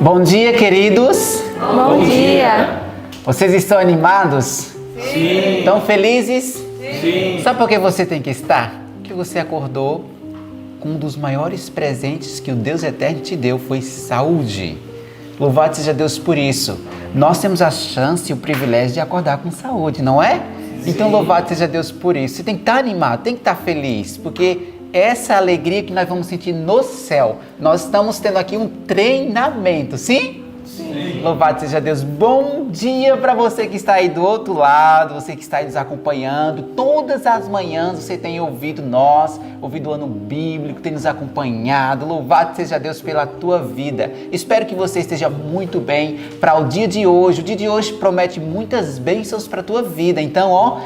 Bom dia, queridos. Bom dia. Vocês estão animados? Sim. Estão felizes? Sim. Sabe por que você tem que estar? Porque você acordou com um dos maiores presentes que o Deus Eterno te deu, foi saúde. Louvado seja Deus por isso. Nós temos a chance e o privilégio de acordar com saúde, não é? Sim. Então louvado seja Deus por isso. Você tem que estar animado, tem que estar feliz, porque essa é a alegria que nós vamos sentir no céu. Nós estamos tendo aqui um treinamento, sim? Sim. Louvado seja Deus. Bom dia para você que está aí do outro lado, você que está aí nos acompanhando. Todas as manhãs você tem ouvido nós, ouvido o ano bíblico, tem nos acompanhado. Louvado seja Deus pela tua vida. Espero que você esteja muito bem para o dia de hoje. O dia de hoje promete muitas bênçãos para a tua vida. Então,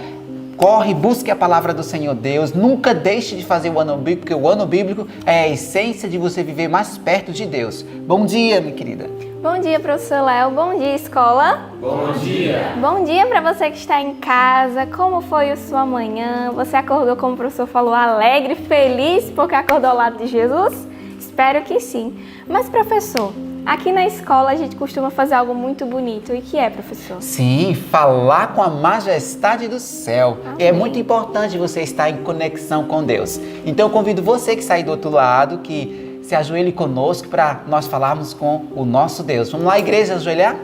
corre, busque a palavra do Senhor Deus. Nunca deixe de fazer o ano bíblico, porque o ano bíblico é a essência de você viver mais perto de Deus. Bom dia, minha querida. Bom dia, professor Léo. Bom dia, escola. Bom dia. Bom dia para você que está em casa. Como foi a sua manhã? Você acordou, como o professor falou, alegre, feliz porque acordou ao lado de Jesus? Espero que sim. Mas, professor, aqui na escola a gente costuma fazer algo muito bonito. E que é, professor? Sim, falar com a majestade do céu. Amém. É muito importante você estar em conexão com Deus. Então eu convido você que está aí do outro lado, que se ajoelhe conosco para nós falarmos com o nosso Deus. Vamos lá, igreja, ajoelhar?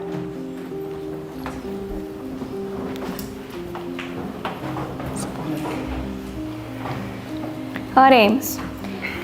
Oremos.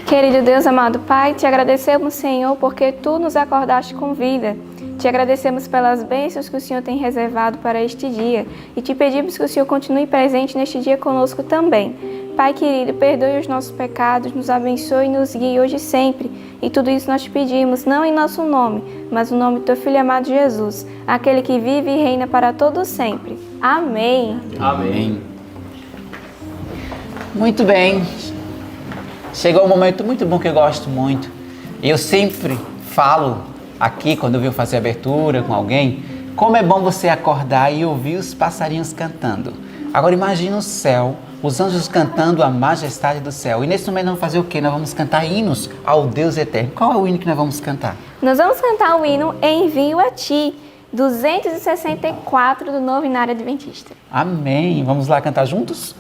Querido Deus, amado Pai, te agradecemos, Senhor, porque Tu nos acordaste com vida. Te agradecemos pelas bênçãos que o Senhor tem reservado para este dia e te pedimos que o Senhor continue presente neste dia conosco também. Pai querido, perdoe os nossos pecados, nos abençoe e nos guie hoje e sempre. E tudo isso nós te pedimos, não em nosso nome, mas no nome do Teu Filho amado Jesus, aquele que vive e reina para todos sempre. Amém. Amém. Muito bem. Chegou um momento muito bom que eu gosto muito. Eu sempre falo aqui, quando eu venho fazer abertura com alguém, como é bom você acordar e ouvir os passarinhos cantando. Agora imagine o céu, os anjos cantando a majestade do céu. E nesse momento nós vamos fazer o quê? Nós vamos cantar hinos ao Deus Eterno. Qual é o hino que nós vamos cantar? Nós vamos cantar o hino Envio a Ti, 264 do Novenário Adventista. Amém. Vamos lá cantar juntos?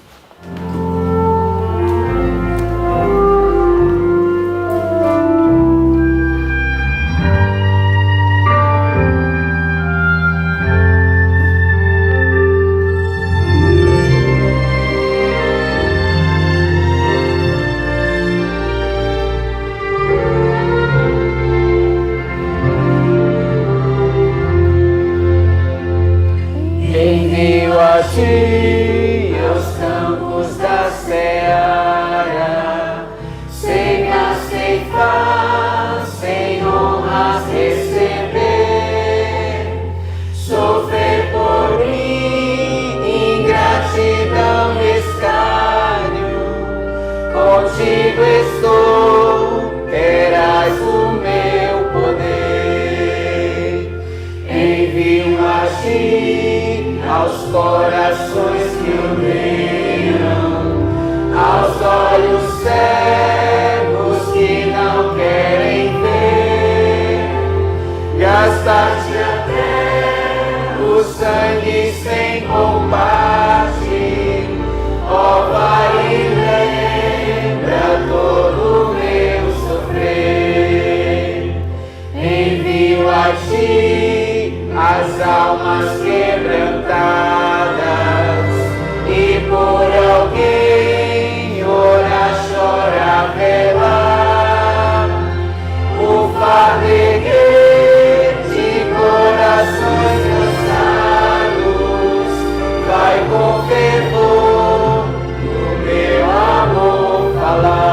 Envio a ti aos campos da seara, sem aceitar, sem honras receber, sofrer por mim, ingratidão e escárnio, contigo estou, terás o meu poder. Envio a ti aos corações que odeiam, aos olhos cegos que não querem ver, gastar-te até o sangue sem combate, ó vai e lembra todo o meu sofrer. Envio a ti as almas quebrantadas e por alguém ora, chora, vela, o fardo erguer de corações cansados, vai com fervor no meu amor falar.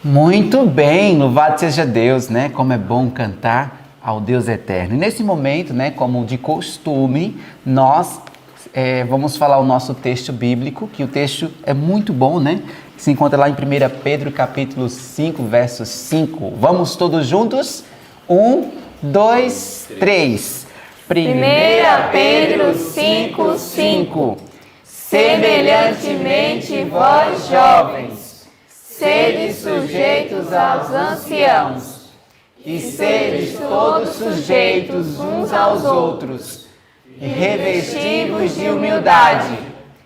Muito bem, louvado seja Deus, né? Como é bom cantar ao Deus Eterno. E nesse momento, né, como de costume, nós vamos falar o nosso texto bíblico, que o texto é muito bom, né? Se encontra lá em 1 Pedro, capítulo 5, verso 5. Vamos todos juntos? 1, 2, 3. 1 Pedro 5, 5. Semelhantemente, vós jovens, sede sujeitos aos anciãos, E sedes todos sujeitos uns aos outros, e revestivos de humildade,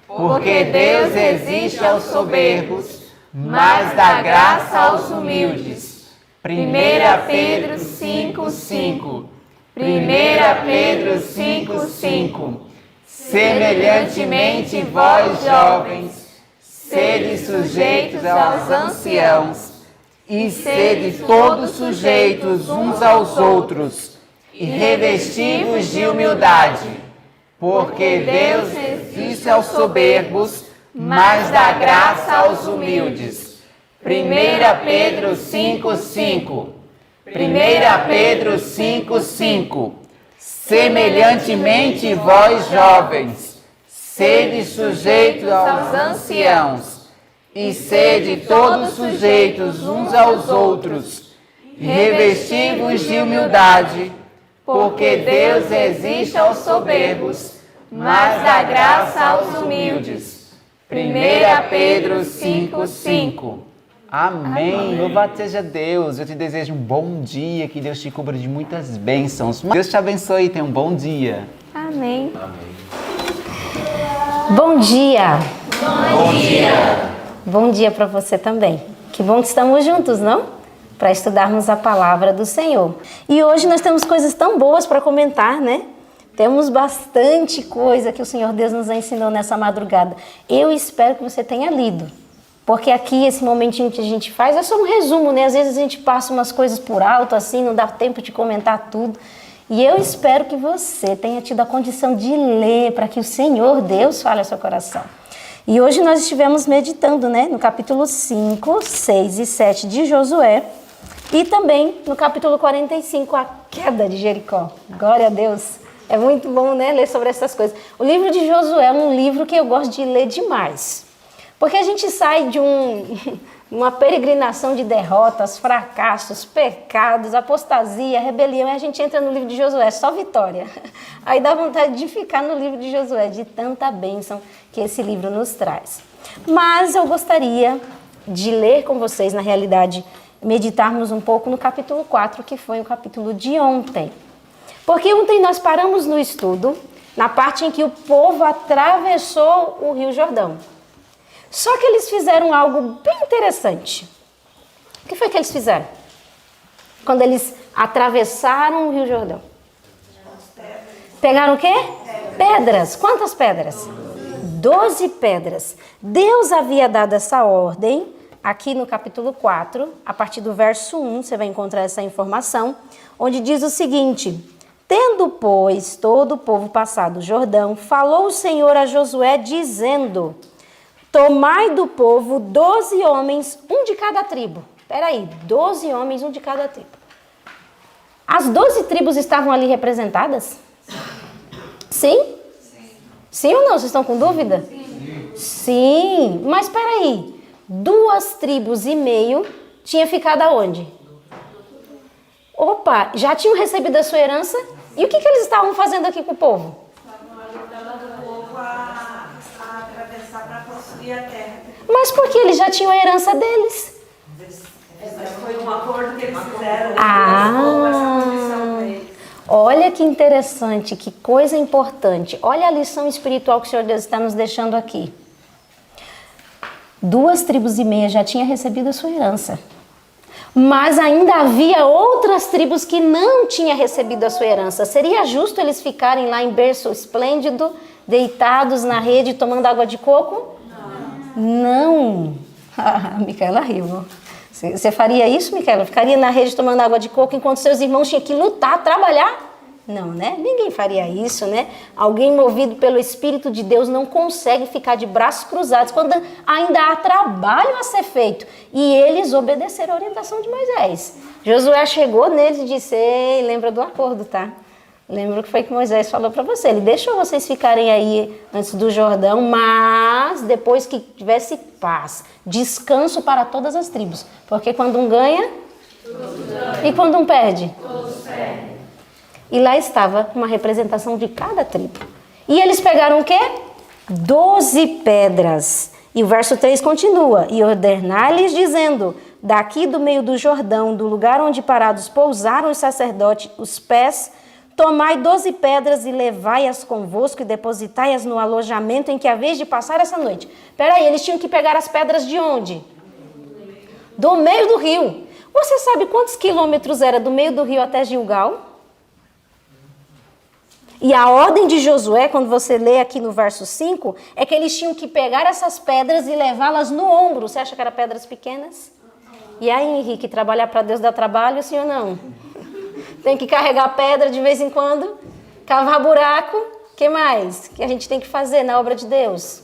porque Deus resiste aos soberbos, mas dá graça aos humildes. 1 Pedro 5, 5. 1 Pedro 5, 5. Semelhantemente, vós jovens, sede sujeitos aos anciãos, e sede todos sujeitos uns aos outros, e revestivos de humildade, porque Deus resiste aos soberbos, mas dá graça aos humildes. 1 Pedro 5, 5. 1 Pedro 5, 5. Semelhantemente, vós jovens, sede sujeitos aos anciãos, e sede todos sujeitos uns aos outros, e revestivos de humildade, porque Deus resiste aos soberbos, mas dá graça aos humildes. 1 Pedro 5, 5. Amém. Louvado seja Deus. Eu te desejo um bom dia, que Deus te cubra de muitas bênçãos. Deus te abençoe e tenha um bom dia. Amém. Bom dia. Bom dia. Bom dia para você também. Que bom que estamos juntos, não? Para estudarmos a palavra do Senhor. E hoje nós temos coisas tão boas para comentar, né? Temos bastante coisa que o Senhor Deus nos ensinou nessa madrugada. Eu espero que você tenha lido. Porque aqui, esse momentinho que a gente faz, é só um resumo, né? Às vezes a gente passa umas coisas por alto, assim, não dá tempo de comentar tudo. E eu espero que você tenha tido a condição de ler, para que o Senhor Deus fale ao seu coração. E hoje nós estivemos meditando, né? No capítulo 5, 6 e 7 de Josué. E também no capítulo 45, a queda de Jericó. Glória a Deus. É muito bom, né? Ler sobre essas coisas. O livro de Josué é um livro que eu gosto de ler demais. Porque a gente sai de uma peregrinação de derrotas, fracassos, pecados, apostasia, rebelião, e a gente entra no livro de Josué, só vitória. Aí dá vontade de ficar no livro de Josué, de tanta bênção que esse livro nos traz. Mas eu gostaria de ler com vocês, na realidade, meditarmos um pouco no capítulo 4, que foi o capítulo de ontem. Porque ontem nós paramos no estudo, na parte em que o povo atravessou o Rio Jordão. Só que eles fizeram algo bem interessante. O que foi que eles fizeram? Quando eles atravessaram o Rio Jordão? Pegaram o quê? Pedras. Quantas pedras? 12 pedras. Deus havia dado essa ordem, aqui no capítulo 4, a partir do verso 1, você vai encontrar essa informação, onde diz o seguinte: tendo, pois, todo o povo passado o Jordão, falou o Senhor a Josué, dizendo: tomai do povo 12 homens, um de cada tribo. Peraí, 12 homens, um de cada tribo. As 12 tribos estavam ali representadas? Sim? Sim ou não? Vocês estão com dúvida? Sim. Mas peraí, 2 tribos e meio tinha ficado aonde? Opa, já tinham recebido a sua herança? E o que eles estavam fazendo aqui com o povo? Mas por que eles já tinham a herança deles? Foi um acordo que eles fizeram. Olha que interessante, que coisa importante. Olha a lição espiritual que o Senhor Deus está nos deixando aqui. 2 tribos e meia já tinham recebido a sua herança. Mas ainda havia outras tribos que não tinham recebido a sua herança. Seria justo eles ficarem lá em berço esplêndido, deitados na rede, tomando água de coco? Não. A Micaela riu. Você faria isso, Micaela? Ficaria na rede tomando água de coco enquanto seus irmãos tinham que lutar, trabalhar? Não, né? Ninguém faria isso, né? Alguém movido pelo Espírito de Deus não consegue ficar de braços cruzados quando ainda há trabalho a ser feito. E eles obedeceram a orientação de Moisés. Josué chegou neles e disse: ei, lembra do acordo, tá? Lembra que foi que Moisés falou para você? Ele deixou vocês ficarem aí antes do Jordão, mas depois que tivesse paz, descanso para todas as tribos. Porque quando um ganha, e quando um perde? E lá estava uma representação de cada tribo. E eles pegaram o quê? 12 pedras. E o verso 3 continua. E ordenar-lhes dizendo, daqui do meio do Jordão, do lugar onde parados pousaram os sacerdotes, os pés, tomai 12 pedras e levai-as convosco e depositai-as no alojamento em que haveis de passar essa noite. Peraí, eles tinham que pegar as pedras de onde? Do meio do rio. Você sabe quantos quilômetros era do meio do rio até Gilgal? E a ordem de Josué, quando você lê aqui no verso 5, é que eles tinham que pegar essas pedras e levá-las no ombro. Você acha que eram pedras pequenas? E aí, Henrique, trabalhar para Deus dá trabalho, sim ou não? Tem que carregar pedra de vez em quando, cavar buraco. O que mais que a gente tem que fazer na obra de Deus?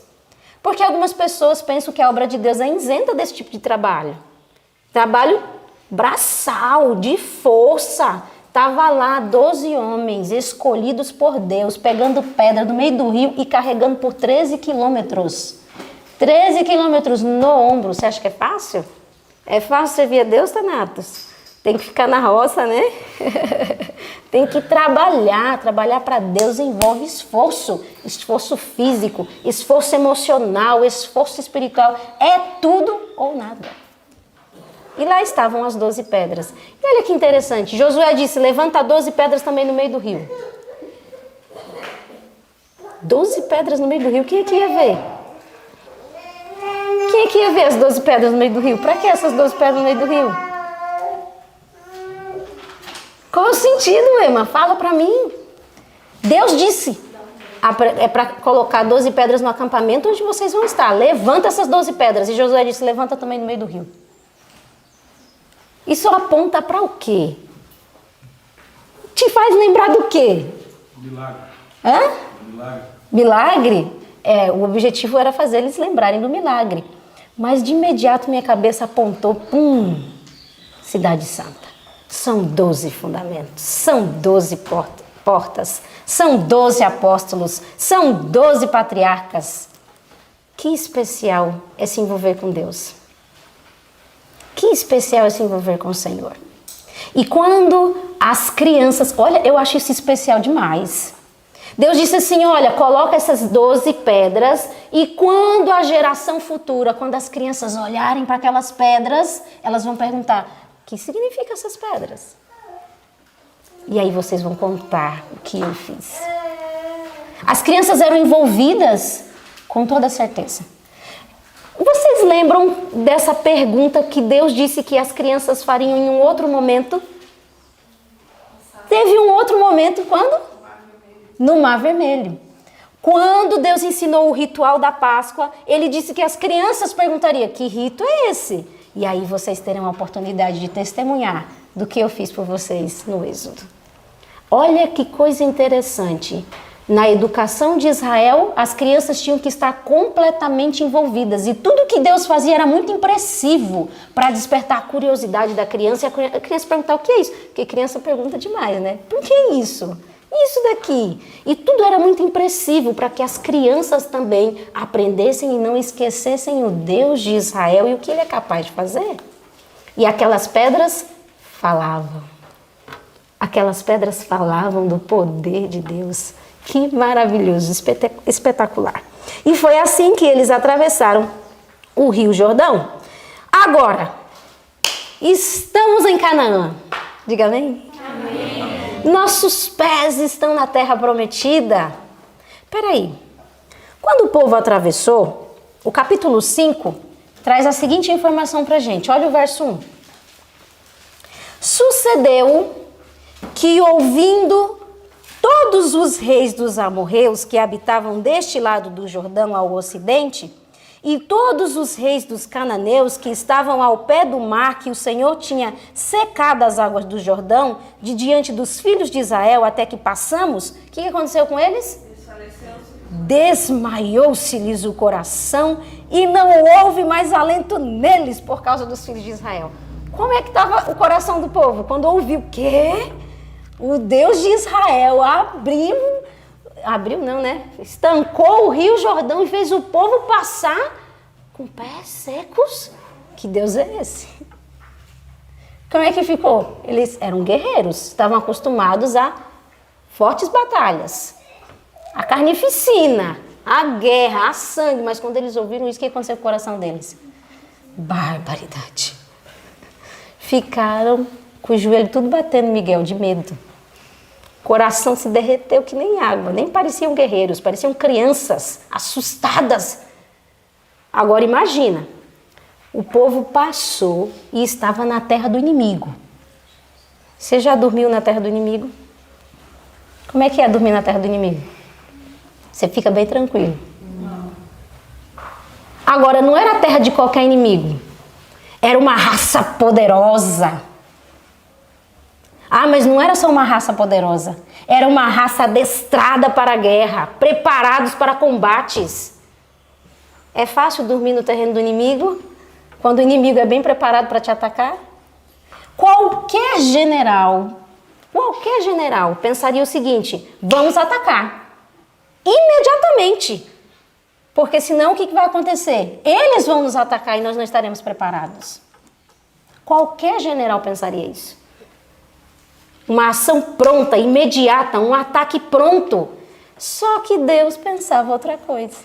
Porque algumas pessoas pensam que a obra de Deus é isenta desse tipo de trabalho. Trabalho braçal, de força. Estava lá 12 homens escolhidos por Deus, pegando pedra do meio do rio e carregando por 13 quilômetros. 13 quilômetros no ombro. Você acha que é fácil? É fácil servir a Deus, Thanatos? Tem que ficar na roça, né? Tem que trabalhar. Trabalhar para Deus envolve esforço. Esforço físico, esforço emocional, esforço espiritual. É tudo ou nada. E lá estavam as 12 pedras. E olha que interessante. Josué disse, levanta 12 pedras também no meio do rio. 12 pedras no meio do rio. Quem é que ia ver? Quem é que ia ver as 12 pedras no meio do rio? Para que essas 12 pedras no meio do rio? Qual é o sentido, Emma? Fala para mim. Deus disse, é para colocar 12 pedras no acampamento onde vocês vão estar. Levanta essas 12 pedras. E Josué disse, levanta também no meio do rio. Isso aponta para o quê? Te faz lembrar do quê? Milagre. Hã? Milagre. Milagre? O objetivo era fazer eles lembrarem do milagre. Mas de imediato minha cabeça apontou, Cidade Santa. São 12 fundamentos, são 12 portas, são 12 apóstolos, são 12 patriarcas. Que especial é se envolver com Deus. Que especial é se envolver com o Senhor. E quando as crianças... Olha, eu acho isso especial demais. Deus disse assim, olha, coloca essas 12 pedras e quando a geração futura, quando as crianças olharem para aquelas pedras, elas vão perguntar, o que significam essas pedras? E aí vocês vão contar o que eu fiz. As crianças eram envolvidas com toda certeza. Vocês lembram dessa pergunta que Deus disse que as crianças fariam em um outro momento? Teve um outro momento, quando? No Mar Vermelho. Quando Deus ensinou o ritual da Páscoa, Ele disse que as crianças perguntariam, que rito é esse? E aí vocês terão a oportunidade de testemunhar do que eu fiz por vocês no Êxodo. Olha que coisa interessante. Na educação de Israel, as crianças tinham que estar completamente envolvidas. E tudo que Deus fazia era muito impressivo para despertar a curiosidade da criança. E a criança perguntar, o que é isso? Porque criança pergunta demais, né? Por que isso? Isso daqui. E tudo era muito impressivo para que as crianças também aprendessem e não esquecessem o Deus de Israel e o que Ele é capaz de fazer. E aquelas pedras falavam. Aquelas pedras falavam do poder de Deus. Que maravilhoso, espetacular. E foi assim que eles atravessaram o Rio Jordão. Agora, estamos em Canaã. Diga amém. Amém. Nossos pés estão na terra prometida. Peraí. Quando o povo atravessou, o capítulo 5 traz a seguinte informação pra gente. Olha o verso 1. Sucedeu que ouvindo todos os reis dos amorreus que habitavam deste lado do Jordão ao ocidente, e todos os reis dos cananeus que estavam ao pé do mar, que o Senhor tinha secado as águas do Jordão, de diante dos filhos de Israel até que passamos, o que aconteceu com eles? Desmaiou-se-lhes o coração e não houve mais alento neles por causa dos filhos de Israel. Como é que estava o coração do povo? Quando ouviu o quê? O Deus de Israel estancou o Rio Jordão e fez o povo passar com pés secos. Que Deus é esse? Como é que ficou? Eles eram guerreiros, estavam acostumados a fortes batalhas, a carnificina, a guerra, a sangue. Mas quando eles ouviram isso, o que aconteceu com o coração deles? Barbaridade. Ficaram com o joelho tudo batendo, Miguel, de medo. O coração se derreteu que nem água. Nem pareciam guerreiros, pareciam crianças assustadas. Agora imagina, o povo passou e estava na terra do inimigo. Você já dormiu na terra do inimigo? Como é que é dormir na terra do inimigo? Você fica bem tranquilo. Agora, não era a terra de qualquer inimigo. Era uma raça poderosa. Ah, mas não era só uma raça poderosa. Era uma raça adestrada para a guerra, preparados para combates. É fácil dormir no terreno do inimigo, quando o inimigo é bem preparado para te atacar? Qualquer general pensaria o seguinte: vamos atacar. Imediatamente. Porque senão o que vai acontecer? Eles vão nos atacar e nós não estaremos preparados. Qualquer general pensaria isso. Uma ação pronta, imediata, um ataque pronto. Só que Deus pensava outra coisa.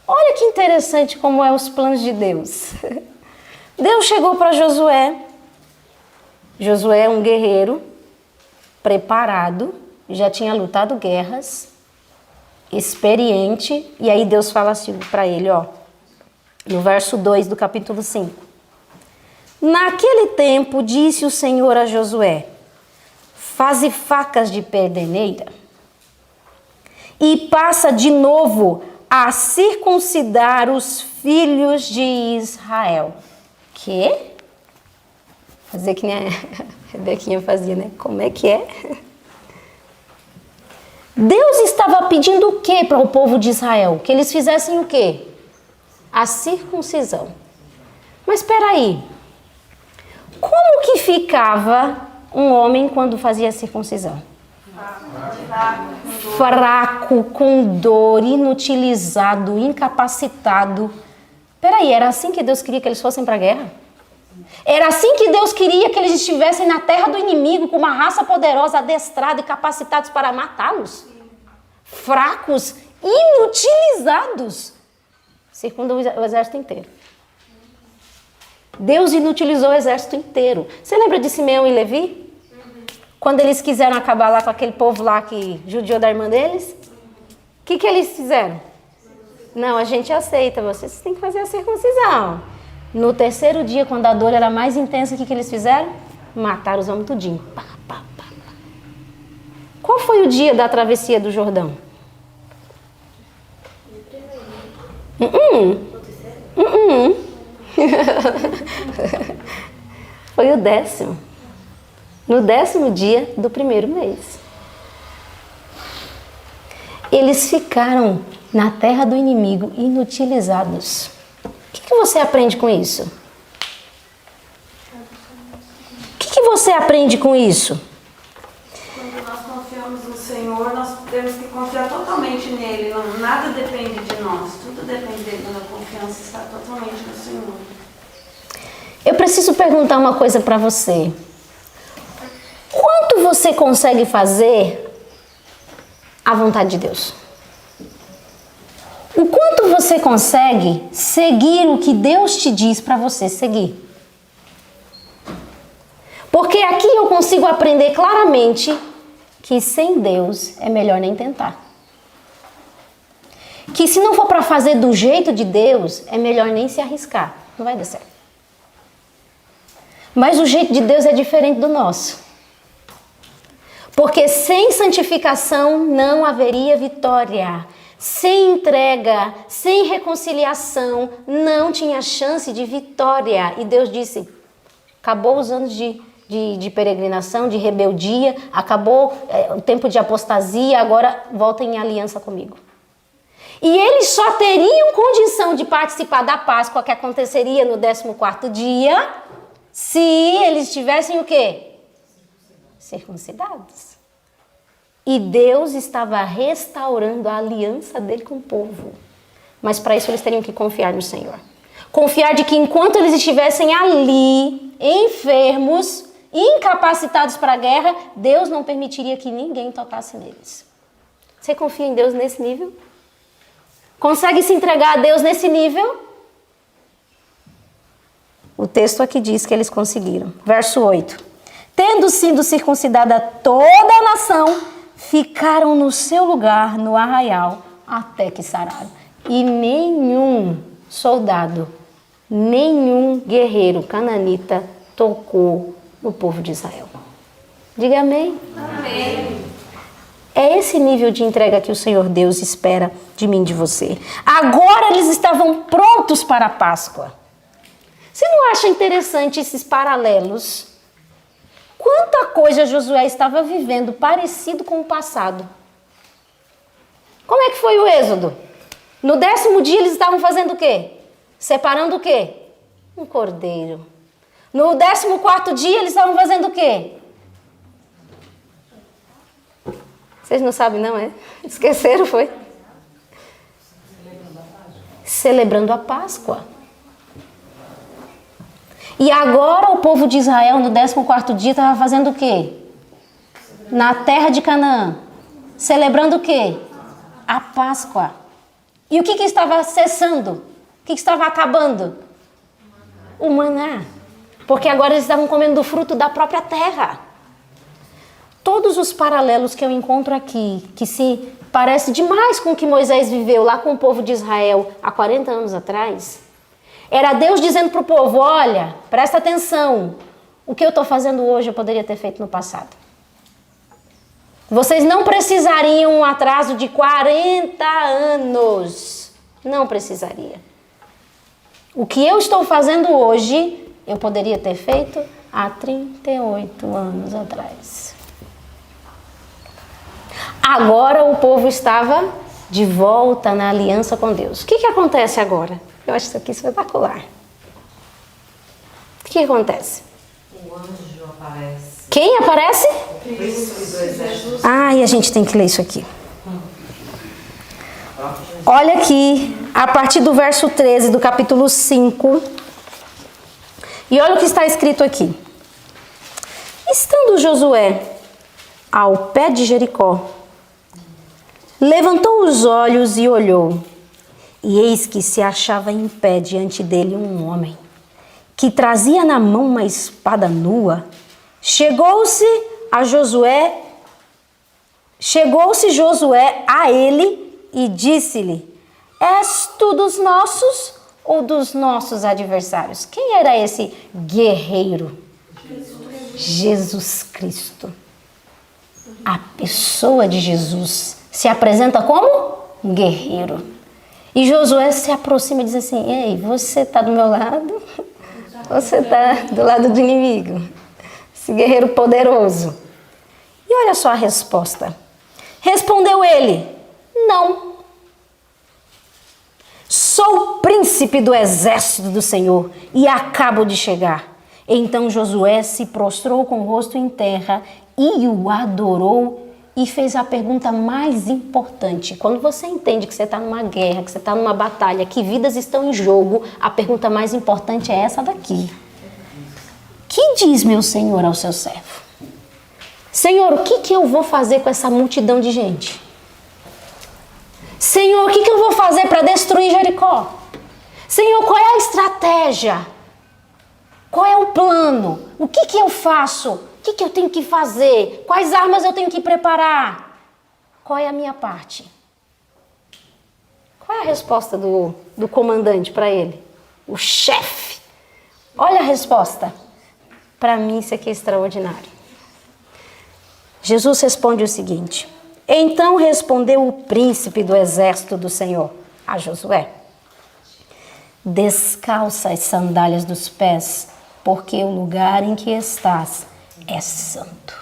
Olha que interessante como é os planos de Deus. Deus chegou para Josué. Josué é um guerreiro preparado, já tinha lutado guerras, experiente. E aí Deus fala assim para ele, ó, no verso 2 do capítulo 5. Naquele tempo disse o Senhor a Josué: faze facas de perdeneira e passa de novo a circuncidar os filhos de Israel. Que? Fazer que nem a Rebequinha fazia, né? Como é que é? Deus estava pedindo o que para o povo de Israel? Que eles fizessem o quê? A circuncisão. Mas espera aí. Como que ficava um homem quando fazia a circuncisão? Fraco, com dor, inutilizado, incapacitado. Espera aí, era assim que Deus queria que eles fossem para a guerra? Era assim que Deus queria que eles estivessem na terra do inimigo, com uma raça poderosa, adestrada e capacitados para matá-los? Fracos, inutilizados. Circunda o exército inteiro. Deus inutilizou o exército inteiro. Você lembra de Simeão e Levi? Quando eles quiseram acabar lá com aquele povo lá que judiou da irmã deles? O que eles fizeram? Não, a gente aceita, vocês têm que fazer a circuncisão. No terceiro dia, quando a dor era mais intensa, o que eles fizeram? Mataram os homens tudinho. Pá, pá, pá. Qual foi o dia da travessia do Jordão? Foi o 10º. No 10º dia do primeiro mês. Eles ficaram na terra do inimigo inutilizados. O que você aprende com isso? O que você aprende com isso? Quando nós confiamos no Senhor, nós temos que confiar totalmente nele. Não, nada depende de nós. Tudo depende dele. A confiança está totalmente no Senhor. Eu preciso perguntar uma coisa para você. Quanto você consegue fazer a vontade de Deus? O quanto você consegue seguir o que Deus te diz para você seguir? Porque aqui eu consigo aprender claramente que sem Deus é melhor nem tentar. Que se não for para fazer do jeito de Deus, é melhor nem se arriscar. Não vai dar certo. Mas o jeito de Deus é diferente do nosso. Porque sem santificação não haveria vitória. Sem entrega, sem reconciliação, não tinha chance de vitória. E Deus disse, acabou os anos de peregrinação, de rebeldia, acabou o tempo de apostasia, agora voltem em aliança comigo. E eles só teriam condição de participar da Páscoa que aconteceria no 14º dia, se eles tivessem o quê? circuncidados. E Deus estava restaurando a aliança dele com o povo. Mas para isso eles teriam que confiar no Senhor. Confiar de que enquanto eles estivessem ali, enfermos, incapacitados para a guerra, Deus não permitiria que ninguém tocasse neles. Você confia em Deus nesse nível? Consegue se entregar a Deus nesse nível? O texto aqui diz que eles conseguiram. Verso 8. Tendo sido circuncidada toda a nação, ficaram no seu lugar no arraial até que sararam. E nenhum soldado, nenhum guerreiro cananita tocou no povo de Israel. Diga amém. Amém. É esse nível de entrega que o Senhor Deus espera de mim e de você. Agora eles estavam prontos para a Páscoa. Você não acha interessante esses paralelos? Quanta coisa Josué estava vivendo parecido com o passado. Como é que foi o êxodo? No 10º dia eles estavam fazendo o quê? Separando o quê? Um cordeiro. No 14º dia eles estavam fazendo o quê? Vocês não sabem não, é? Esqueceram, foi? Celebrando a Páscoa. E agora o povo de Israel no 14º dia estava fazendo o quê? Na terra de Canaã. Celebrando o quê? A Páscoa. E o que estava cessando? O que estava acabando? O maná. Porque agora eles estavam comendo do fruto da própria terra. Todos os paralelos que eu encontro aqui, que se parece demais com o que Moisés viveu lá com o povo de Israel há 40 anos atrás, era Deus dizendo para o povo, olha, presta atenção, o que eu estou fazendo hoje eu poderia ter feito no passado. Vocês não precisariam um atraso de 40 anos. Não precisaria. O que eu estou fazendo hoje, eu poderia ter feito há 38 anos atrás. Agora o povo estava de volta na aliança com Deus. O que acontece agora? Eu acho isso aqui espetacular. O que acontece? O anjo aparece. Quem aparece? Cristo do exército. Ah, e a gente tem que ler isso aqui. Olha aqui, a partir do verso 13 do capítulo 5. E olha o que está escrito aqui. Estando Josué ao pé de Jericó, levantou os olhos e olhou. E eis que se achava em pé diante dele um homem, que trazia na mão uma espada nua. Chegou-se Josué a ele e disse-lhe, és tu dos nossos ou dos nossos adversários? Quem era esse guerreiro? Jesus Cristo. A pessoa de Jesus se apresenta como um guerreiro. E Josué se aproxima e diz assim, ei, você está do meu lado? Você está do lado do inimigo? Esse guerreiro poderoso. E olha só a resposta. Respondeu ele, não. Sou príncipe do exército do Senhor e acabo de chegar. Então Josué se prostrou com o rosto em terra e o adorou e fez a pergunta mais importante. Quando você entende que você está numa guerra, que você está numa batalha, que vidas estão em jogo, a pergunta mais importante é essa daqui. Que diz meu Senhor ao seu servo? Senhor, o que eu vou fazer com essa multidão de gente? Senhor, o que eu vou fazer para destruir Jericó? Senhor, qual é a estratégia? Qual é o plano? O que eu faço? O que eu tenho que fazer? Quais armas eu tenho que preparar? Qual é a minha parte? Qual é a resposta do comandante para ele? O chefe. Olha a resposta. Para mim isso aqui é extraordinário. Jesus responde o seguinte. Então respondeu o príncipe do exército do Senhor a Josué. Descalça as sandálias dos pés, porque o lugar em que estás é santo.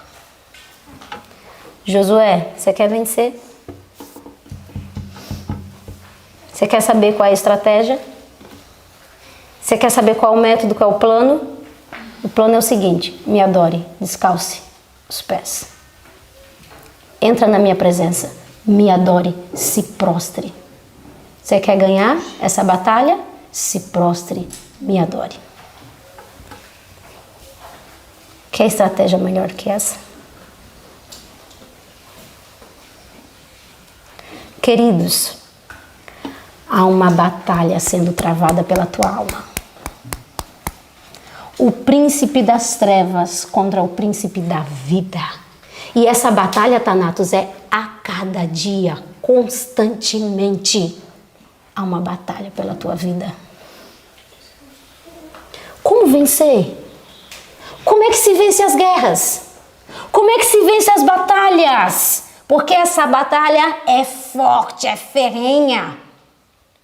Josué, você quer vencer? Você quer saber qual é a estratégia? Você quer saber qual é o método, qual é o plano? O plano é o seguinte, me adore, descalce. os pés. Entra na minha presença, me adore, se prostre. Você quer ganhar essa batalha? Se prostre, me adore. Quer estratégia melhor que essa? Queridos, há uma batalha sendo travada pela tua alma. O príncipe das trevas contra o príncipe da vida. E essa batalha, Thanatos, é a cada dia, constantemente. Há uma batalha pela tua vida. Como vencer? Como é que se vence as guerras? Como é que se vence as batalhas? Porque essa batalha é forte, é ferrenha.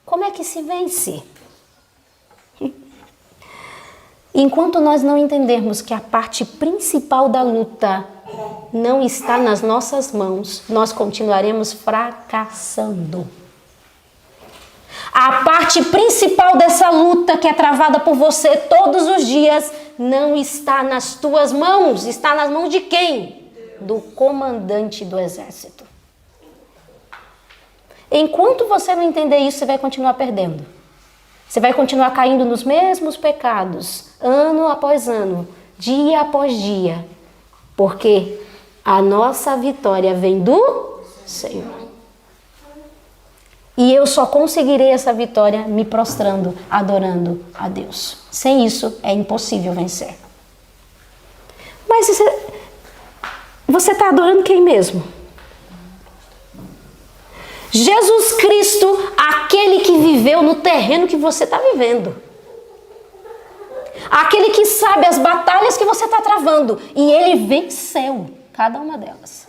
Como é que se vence? Enquanto nós não entendermos que a parte principal da luta não está nas nossas mãos, nós continuaremos fracassando. A parte principal dessa luta que é travada por você todos os dias não está nas tuas mãos. Está nas mãos de quem? Do comandante do exército. Enquanto você não entender isso, você vai continuar perdendo. Você vai continuar caindo nos mesmos pecados, ano após ano, dia após dia. Porque a nossa vitória vem do Senhor. E eu só conseguirei essa vitória me prostrando, adorando a Deus. Sem isso, é impossível vencer. Mas você está adorando quem mesmo? Jesus Cristo, aquele que viveu no terreno que você está vivendo. Aquele que sabe as batalhas que você está travando. E ele venceu cada uma delas.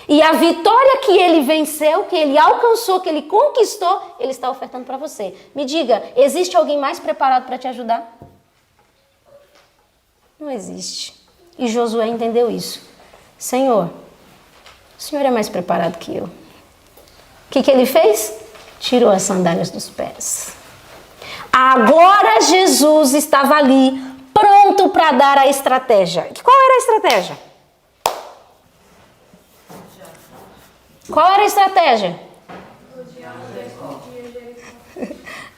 E a vitória que ele venceu, que ele alcançou, que ele conquistou, ele está ofertando para você. Me diga, existe alguém mais preparado para te ajudar? Não existe. E Josué entendeu isso. Senhor, o Senhor é mais preparado que eu. O que ele fez? Tirou as sandálias dos pés. Agora Jesus estava ali, pronto para dar a estratégia. Qual era a estratégia? Qual era a estratégia?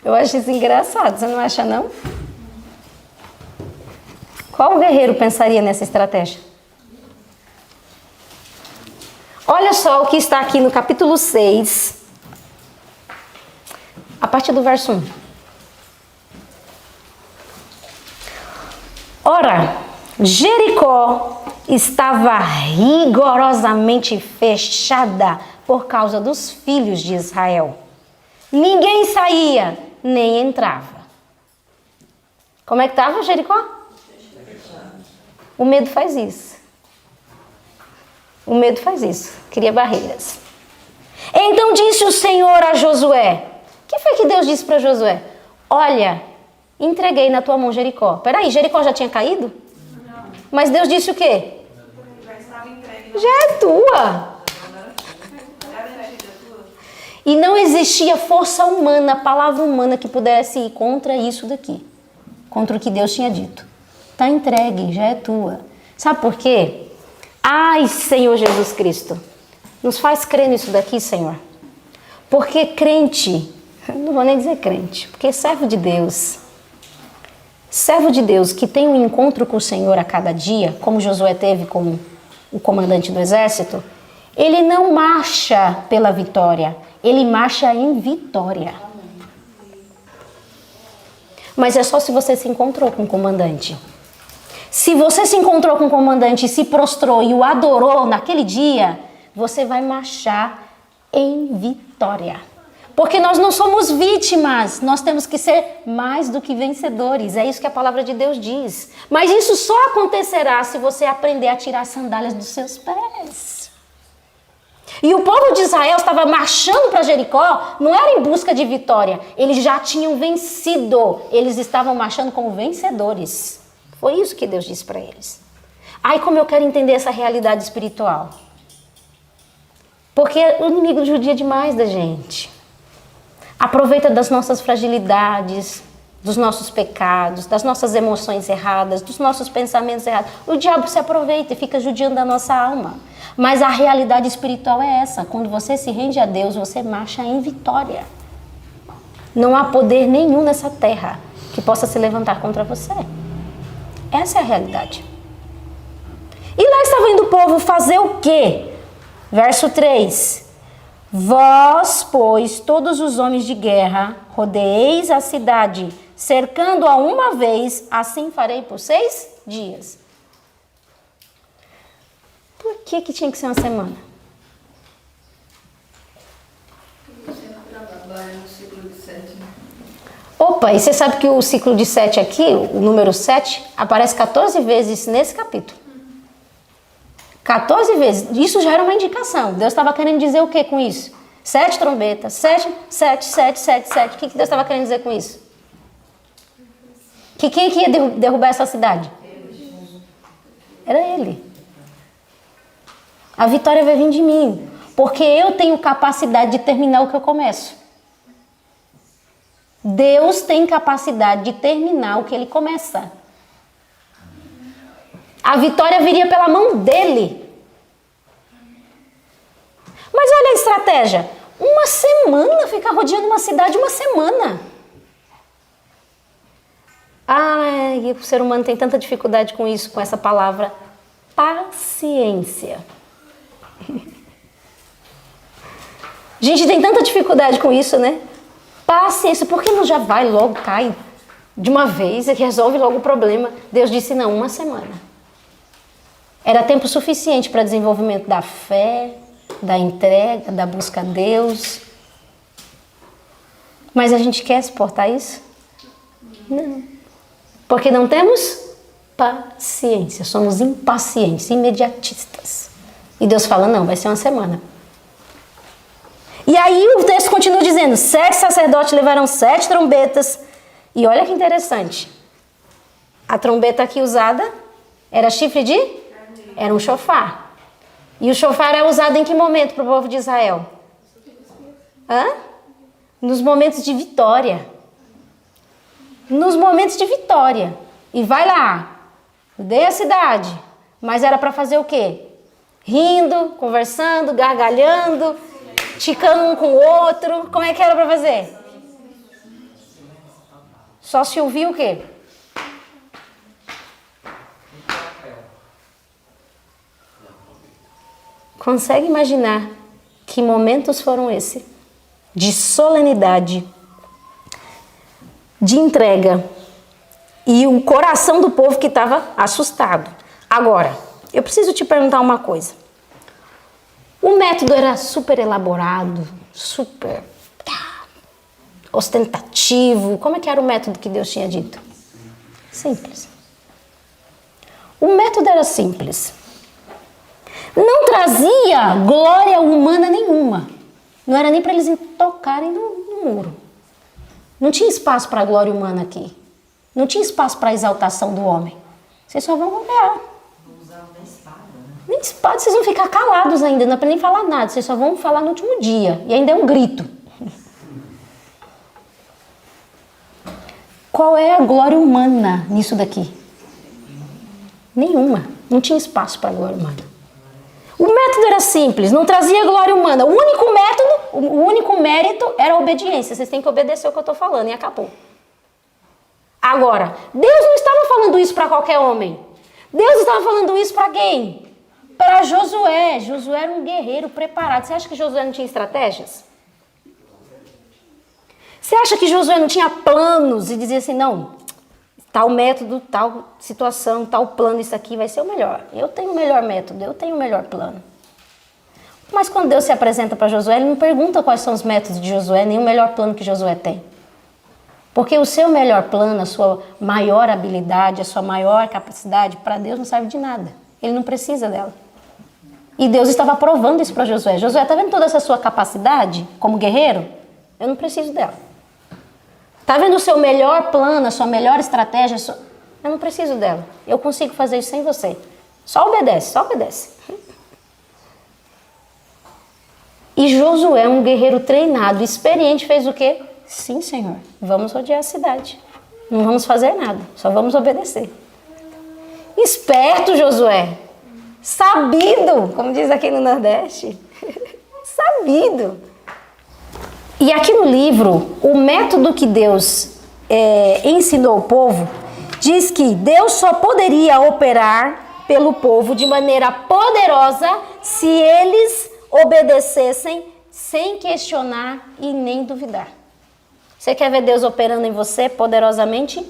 Eu acho isso engraçado, você não acha não? Qual guerreiro pensaria nessa estratégia? Olha só o que está aqui no capítulo 6, a partir do verso 1. Ora, Jericó estava rigorosamente fechada por causa dos filhos de Israel. Ninguém saía, nem entrava. Como é que estava Jericó? O medo faz isso. O medo faz isso, cria barreiras. Então disse o Senhor a Josué. O que foi que Deus disse para Josué? Olha, entreguei na tua mão Jericó. Peraí, Jericó já tinha caído? Não. Mas Deus disse o quê? Já é tua. E não existia força humana, palavra humana que pudesse ir contra isso daqui. Contra o que Deus tinha dito. Está entregue, já é tua. Sabe por quê? Ai, Senhor Jesus Cristo, nos faz crer nisso daqui, Senhor. Porque crente, não vou nem dizer crente, porque servo de Deus que tem um encontro com o Senhor a cada dia, como Josué teve com o comandante do exército, ele não marcha pela vitória, ele marcha em vitória. Mas é só se você se encontrou com o comandante. Se você se encontrou com o comandante, se prostrou e o adorou naquele dia, você vai marchar em vitória. Porque nós não somos vítimas, nós temos que ser mais do que vencedores. É isso que a palavra de Deus diz. Mas isso só acontecerá se você aprender a tirar as sandálias dos seus pés. E o povo de Israel estava marchando para Jericó, não era em busca de vitória. Eles já tinham vencido, eles estavam marchando como vencedores. Foi isso que Deus disse para eles. Ai, como eu quero entender essa realidade espiritual. Porque o inimigo judia demais da gente. Aproveita das nossas fragilidades, dos nossos pecados, das nossas emoções erradas, dos nossos pensamentos errados. O diabo se aproveita e fica judiando da nossa alma. Mas a realidade espiritual é essa. Quando você se rende a Deus, você marcha em vitória. Não há poder nenhum nessa terra que possa se levantar contra você. Essa é a realidade. E lá estava indo o povo fazer o quê? Verso 3. Vós, pois, todos os homens de guerra, rodeeis a cidade, cercando-a uma vez, assim farei por 6 dias. Por que tinha que ser uma semana? Opa, e você sabe que o ciclo de 7 aqui, o número 7, aparece 14 vezes nesse capítulo. 14 vezes. Isso já era uma indicação. Deus estava querendo dizer o que com isso? 7 trombetas. 7. O que Deus estava querendo dizer com isso? Que quem que ia derrubar essa cidade? Era Ele. A vitória vai vir de mim. Porque eu tenho capacidade de terminar o que eu começo. Deus tem capacidade de terminar o que Ele começa. A vitória viria pela mão dele. Mas olha a estratégia. Uma semana, ficar rodeando uma cidade uma semana. Ai, o ser humano tem tanta dificuldade com isso, com essa palavra paciência. A gente tem tanta dificuldade com isso, né? Paciência, por que não já vai logo, cai de uma vez e resolve logo o problema? Deus disse não, uma semana. Era tempo suficiente para desenvolvimento da fé, da entrega, da busca a Deus. Mas a gente quer suportar isso? Não. Porque não temos paciência, somos impacientes, imediatistas. E Deus fala, não, vai ser uma semana. E aí o texto continua dizendo, 7 sacerdotes levarão 7 trombetas. E olha que interessante. A trombeta aqui usada era chifre de... Era um chofar. E o chofar é usado em que momento para o povo de Israel? Nos momentos de vitória. Nos momentos de vitória. E vai lá. Dei a cidade. Mas era para fazer o quê? Rindo, conversando, gargalhando, ticando um com o outro. Como é que era para fazer? Só se ouvia o quê? Consegue imaginar que momentos foram esses? De solenidade, de entrega e o coração do povo que estava assustado. Agora, eu preciso te perguntar uma coisa. O método era super elaborado, super ostentativo. Como é que era o método que Deus tinha dito? Simples. O método era simples. Não trazia glória humana nenhuma. Não era nem para eles tocarem no muro. Não tinha espaço para a glória humana aqui. Não tinha espaço para a exaltação do homem. Vocês só vão golpear. Não usavam nem espada, né? Nem espada, vocês vão ficar calados ainda, não é para nem falar nada. Vocês só vão falar no último dia. E ainda é um grito. Qual é a glória humana nisso daqui? Nenhuma. Não tinha espaço para a glória humana. O método era simples, não trazia glória humana. O único método, o único mérito era a obediência. Vocês têm que obedecer o que eu estou falando e acabou. Agora, Deus não estava falando isso para qualquer homem. Deus estava falando isso para quem? Para Josué. Josué era um guerreiro preparado. Você acha que Josué não tinha estratégias? Você acha que Josué não tinha planos e dizia assim, não, tal método, tal situação, tal plano, isso aqui vai ser o melhor. Eu tenho o melhor método, eu tenho o melhor plano. Mas quando Deus se apresenta para Josué, ele não pergunta quais são os métodos de Josué, nem o melhor plano que Josué tem. Porque o seu melhor plano, a sua maior habilidade, a sua maior capacidade, para Deus não serve de nada. Ele não precisa dela. E Deus estava provando isso para Josué. Josué, está vendo toda essa sua capacidade como guerreiro? Eu não preciso dela. Está vendo o seu melhor plano, a sua melhor estratégia? Eu não preciso dela. Eu consigo fazer isso sem você. Só obedece, só obedece. E Josué, um guerreiro treinado, experiente, fez o quê? Sim, Senhor, vamos rodear a cidade. Não vamos fazer nada, só vamos obedecer. Esperto, Josué. Sabido, como diz aqui no Nordeste. Sabido. E aqui no livro, o método que Deus ensinou ao povo, diz que Deus só poderia operar pelo povo de maneira poderosa se eles obedecessem sem questionar e nem duvidar. Você quer ver Deus operando em você poderosamente?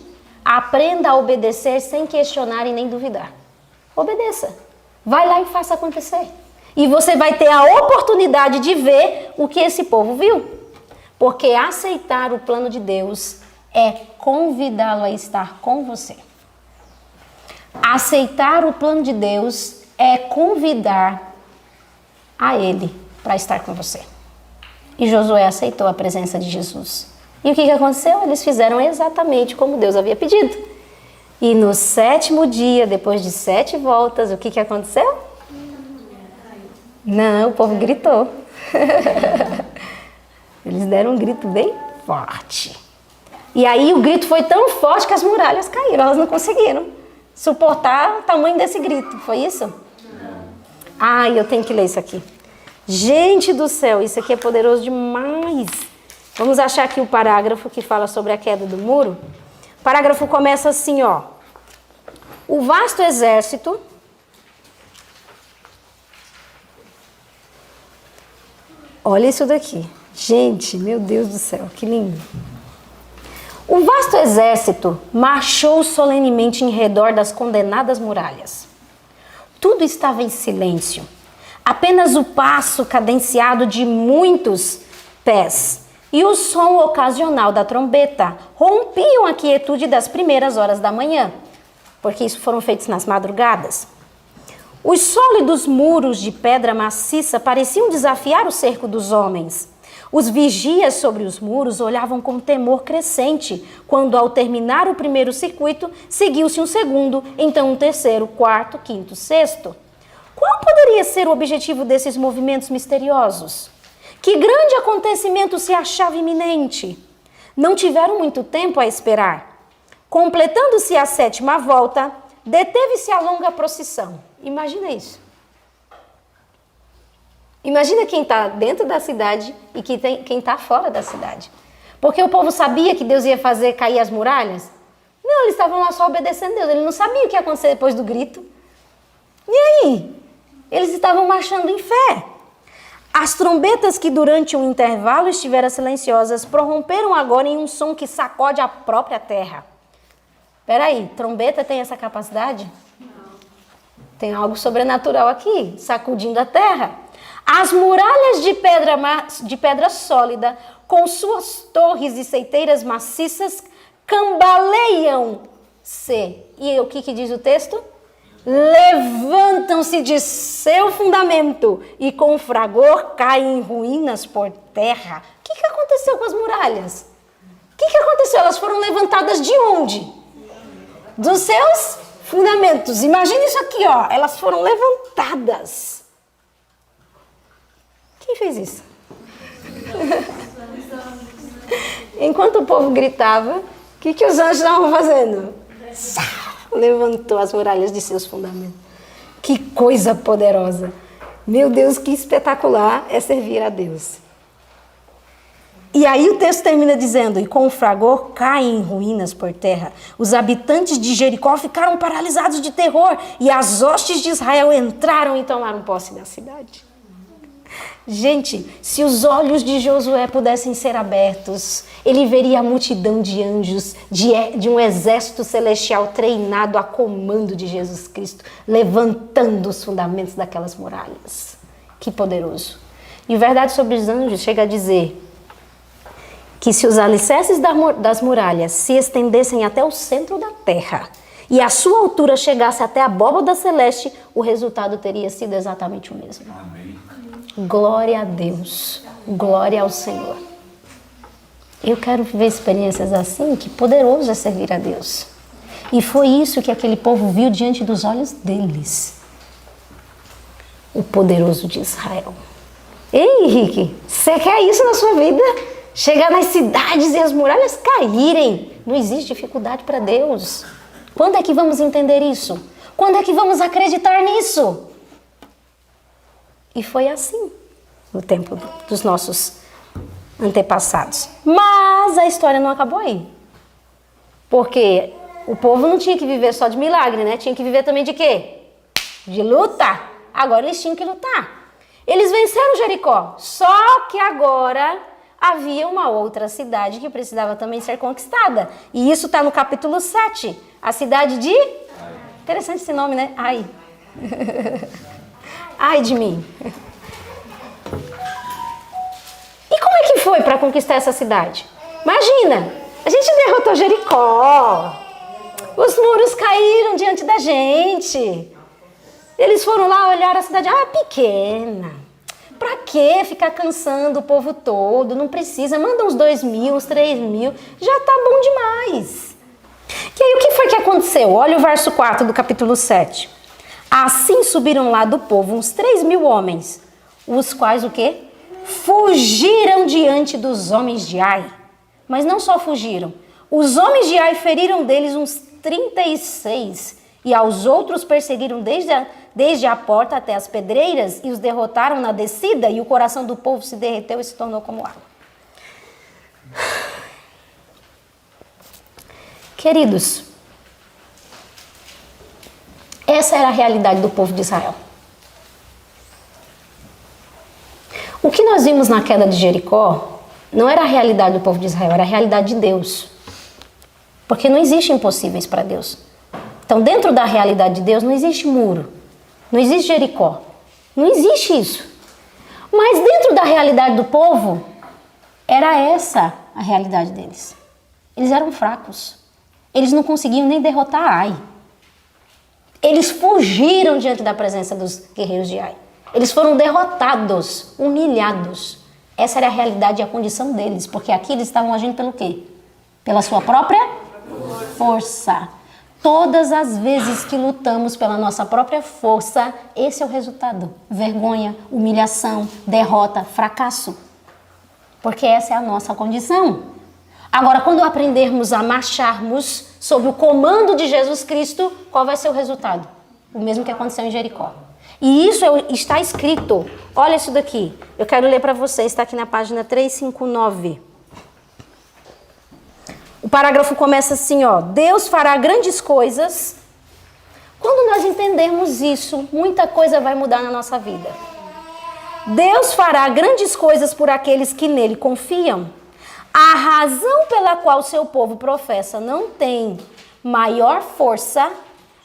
Aprenda a obedecer sem questionar e nem duvidar. Obedeça. Vai lá e faça acontecer. E você vai ter a oportunidade de ver o que esse povo viu. Porque aceitar o plano de Deus é convidá-lo a estar com você. Aceitar o plano de Deus é convidar a Ele para estar com você. E Josué aceitou a presença de Jesus. E o que aconteceu? Eles fizeram exatamente como Deus havia pedido. E no 7º dia, depois de 7 voltas, o que aconteceu? Não, o povo gritou. Eles deram um grito bem forte. E aí o grito foi tão forte que as muralhas caíram. Elas não conseguiram suportar o tamanho desse grito. Foi isso? Ai, eu tenho que ler isso aqui. Gente do céu, isso aqui é poderoso demais. Vamos achar aqui o parágrafo que fala sobre a queda do muro. O parágrafo começa assim, ó. O vasto exército olha isso daqui. Gente, meu Deus do céu, que lindo. O vasto exército marchou solenemente em redor das condenadas muralhas. Tudo estava em silêncio. Apenas o passo cadenciado de muitos pés e o som ocasional da trombeta rompiam a quietude das primeiras horas da manhã, porque isso foram feitos nas madrugadas. Os sólidos muros de pedra maciça pareciam desafiar o cerco dos homens. Os vigias sobre os muros olhavam com temor crescente, quando ao terminar o primeiro circuito, seguiu-se um segundo, então um terceiro, quarto, quinto, sexto. Qual poderia ser o objetivo desses movimentos misteriosos? Que grande acontecimento se achava iminente? Não tiveram muito tempo a esperar. Completando-se a 7ª volta, deteve-se a longa procissão. Imagina isso. Imagina quem está dentro da cidade e quem está fora da cidade. Porque o povo sabia que Deus ia fazer cair as muralhas? Não, eles estavam lá só obedecendo a Deus. Eles não sabiam o que ia acontecer depois do grito. E aí? Eles estavam marchando em fé. As trombetas que durante um intervalo estiveram silenciosas prorromperam agora em um som que sacode a própria terra. Espera aí, trombeta tem essa capacidade? Não. Tem algo sobrenatural aqui, sacudindo a terra. As muralhas de pedra sólida, com suas torres e seiteiras maciças, cambaleiam-se. E o que diz o texto? Levantam-se de seu fundamento e com fragor caem em ruínas por terra. O que aconteceu com as muralhas? O que aconteceu? Elas foram levantadas de onde? Dos seus fundamentos. Imagina isso aqui, ó. Elas foram levantadas. Quem fez isso? Enquanto o povo gritava, o que os anjos estavam fazendo? Levantou as muralhas de seus fundamentos. Que coisa poderosa. Meu Deus, que espetacular é servir a Deus. E aí o texto termina dizendo, e com o fragor caem em ruínas por terra. Os habitantes de Jericó ficaram paralisados de terror e as hostes de Israel entraram e tomaram posse da cidade. Gente, se os olhos de Josué pudessem ser abertos, ele veria a multidão de anjos, de um exército celestial treinado a comando de Jesus Cristo, levantando os fundamentos daquelas muralhas. Que poderoso. E verdade sobre os anjos chega a dizer que se os alicerces das muralhas se estendessem até o centro da terra e a sua altura chegasse até a abóbada celeste, o resultado teria sido exatamente o mesmo. Amém. Glória a Deus, glória ao Senhor. Eu quero viver experiências assim, que poderoso é servir a Deus. E foi isso que aquele povo viu diante dos olhos deles. O poderoso de Israel. Ei, Henrique, você quer isso na sua vida? Chegar nas cidades e as muralhas caírem. Não existe dificuldade para Deus. Quando é que vamos entender isso? Quando é que vamos acreditar nisso? E foi assim no tempo dos nossos antepassados. Mas a história não acabou aí. Porque o povo não tinha que viver só de milagre, né? Tinha que viver também de quê? De luta. Agora eles tinham que lutar. Eles venceram Jericó. Só que agora havia uma outra cidade que precisava também ser conquistada. E isso está no capítulo 7. A cidade de... Interessante esse nome, né? Ai. Ai de mim. E como é que foi para conquistar essa cidade? Imagina, a gente derrotou Jericó. Os muros caíram diante da gente. Eles foram lá olhar a cidade, pequena. Pra que ficar cansando o povo todo? Não precisa, manda uns 2.000, uns 3.000, já tá bom demais. E aí o que foi que aconteceu? Olha o verso 4 do capítulo 7. Assim subiram lá do povo uns 3.000 homens, os quais o quê? Fugiram diante dos homens de Ai. Mas não só fugiram, os homens de Ai feriram deles uns 36, e aos outros perseguiram desde a porta até as pedreiras, e os derrotaram na descida, e o coração do povo se derreteu e se tornou como água. Queridos, essa era a realidade do povo de Israel. O que nós vimos na queda de Jericó não era a realidade do povo de Israel, era a realidade de Deus. Porque não existe impossíveis para Deus. Então, dentro da realidade de Deus, não existe muro, não existe Jericó, não existe isso. Mas dentro da realidade do povo, era essa a realidade deles. Eles eram fracos, eles não conseguiam nem derrotar Ai. Eles fugiram diante da presença dos guerreiros de Ai. Eles foram derrotados, humilhados. Essa era a realidade e a condição deles, porque aqui eles estavam agindo pelo quê? Pela sua própria força. Todas as vezes que lutamos pela nossa própria força, esse é o resultado. Vergonha, humilhação, derrota, fracasso. Porque essa é a nossa condição. Agora, quando aprendermos a marcharmos sob o comando de Jesus Cristo, qual vai ser o resultado? O mesmo que aconteceu em Jericó. E isso está escrito. Olha isso daqui. Eu quero ler para vocês, está aqui na página 359. O parágrafo começa assim, ó. Deus fará grandes coisas. Quando nós entendermos isso, muita coisa vai mudar na nossa vida. Deus fará grandes coisas por aqueles que nele confiam. A razão pela qual seu povo professa não tem maior força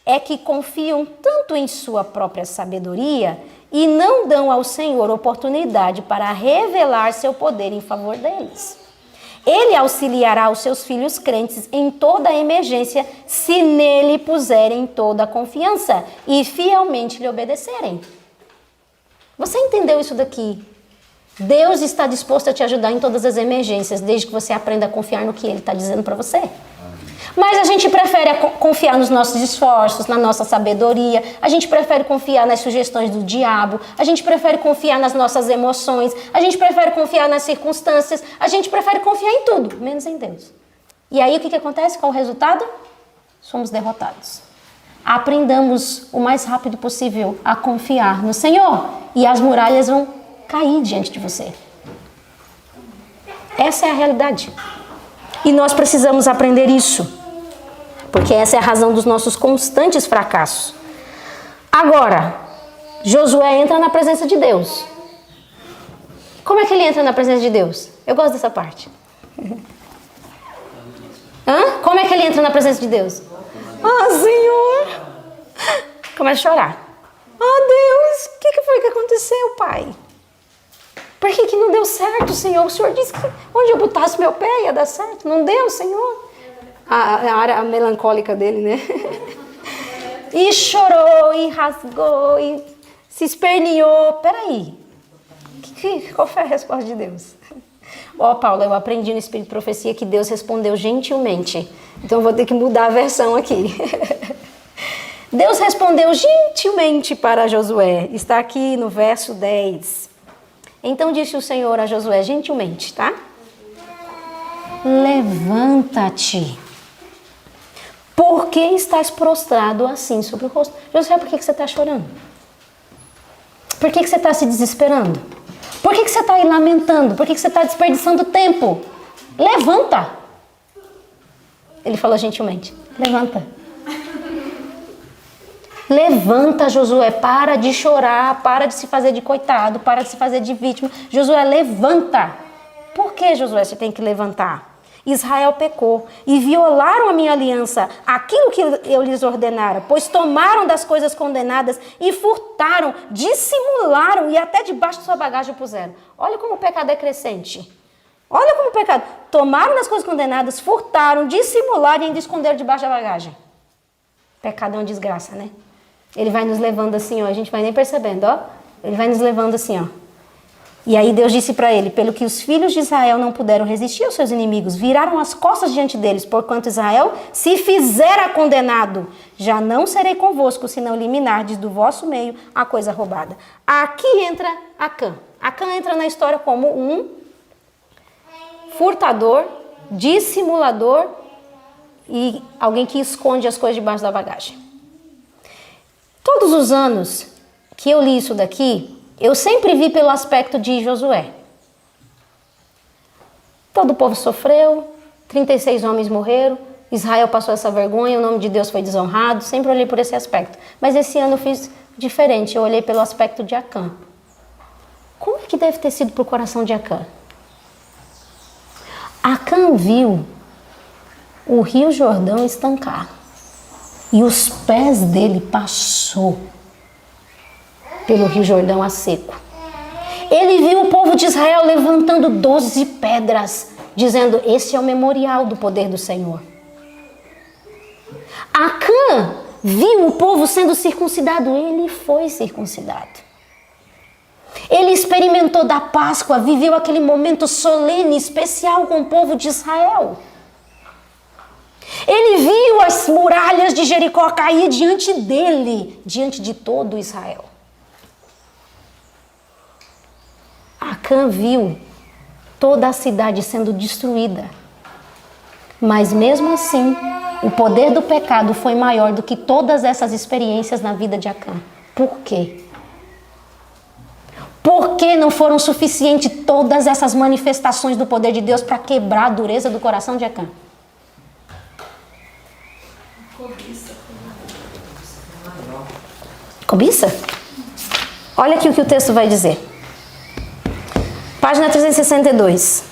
é que confiam tanto em sua própria sabedoria e não dão ao Senhor oportunidade para revelar seu poder em favor deles. Ele auxiliará os seus filhos crentes em toda a emergência se nele puserem toda a confiança e fielmente lhe obedecerem. Você entendeu isso daqui? Deus está disposto a te ajudar em todas as emergências, desde que você aprenda a confiar no que Ele está dizendo para você. Mas a gente prefere confiar nos nossos esforços, na nossa sabedoria, a gente prefere confiar nas sugestões do diabo, a gente prefere confiar nas nossas emoções, a gente prefere confiar nas circunstâncias, a gente prefere confiar em tudo, menos em Deus. E aí o que acontece? Qual o resultado? Somos derrotados. Aprendamos o mais rápido possível a confiar no Senhor e as muralhas vão cair diante de você. Essa é a realidade. E nós precisamos aprender isso, porque essa é a razão dos nossos constantes fracassos. Agora, Josué entra na presença de Deus. Como é que ele entra na presença de Deus? Eu gosto dessa parte. Como é que ele entra na presença de Deus? Senhor! Começa a chorar. Deus, o que foi que aconteceu, Pai? Por que não deu certo, Senhor? O Senhor disse que onde eu botasse meu pé ia dar certo. Não deu, Senhor. A área melancólica dele, né? E chorou, e rasgou, e se esperneou. Peraí. Qual foi a resposta de Deus? Paula, eu aprendi no Espírito de Profecia que Deus respondeu gentilmente. Então eu vou ter que mudar a versão aqui. Deus respondeu gentilmente para Josué. Está aqui no verso 10. Então disse o Senhor a Josué gentilmente, tá? Levanta-te Por que estás prostrado assim sobre o rosto? Josué, por que você está chorando? Por que você está se desesperando? Por que você está aí lamentando? Por que você está desperdiçando tempo? Levanta! Ele falou gentilmente, levanta. Levanta, Josué, para de chorar, para de se fazer de coitado, para de se fazer de vítima. Josué, levanta. Por que, Josué, você tem que levantar? Israel pecou e violaram a minha aliança, aquilo que eu lhes ordenara, pois tomaram das coisas condenadas e furtaram, dissimularam e até debaixo de sua bagagem o puseram. Olha como o pecado é crescente. Olha como o pecado. Tomaram das coisas condenadas, furtaram, dissimularam e ainda esconderam debaixo da bagagem. Pecado é uma desgraça, né? Ele vai nos levando assim, ó, a gente vai nem percebendo, ó. Ele vai nos levando assim, ó. E aí Deus disse para ele, pelo que os filhos de Israel não puderam resistir aos seus inimigos, viraram as costas diante deles, porquanto Israel se fizera condenado. Já não serei convosco, se não eliminardes do vosso meio a coisa roubada. Aqui entra Acã. Acã entra na história como um furtador, dissimulador e alguém que esconde as coisas debaixo da bagagem. Todos os anos que eu li isso daqui, eu sempre vi pelo aspecto de Josué. Todo o povo sofreu, 36 homens morreram, Israel passou essa vergonha, o nome de Deus foi desonrado, sempre olhei por esse aspecto. Mas esse ano eu fiz diferente, eu olhei pelo aspecto de Acã. Como é que deve ter sido para o coração de Acã? Acã viu o Rio Jordão estancar e os pés dele passou pelo Rio Jordão a seco. Ele viu o povo de Israel levantando 12 pedras, dizendo, esse é o memorial do poder do Senhor. Acã viu o povo sendo circuncidado, ele foi circuncidado. Ele experimentou da Páscoa, viveu aquele momento solene, especial com o povo de Israel. Ele viu as muralhas de Jericó cair diante dele, diante de todo Israel. Acã viu toda a cidade sendo destruída. Mas mesmo assim, o poder do pecado foi maior do que todas essas experiências na vida de Acã. Por quê? Por que não foram suficientes todas essas manifestações do poder de Deus para quebrar a dureza do coração de Acã? Cobiça? Olha aqui o que o texto vai dizer. Página 362.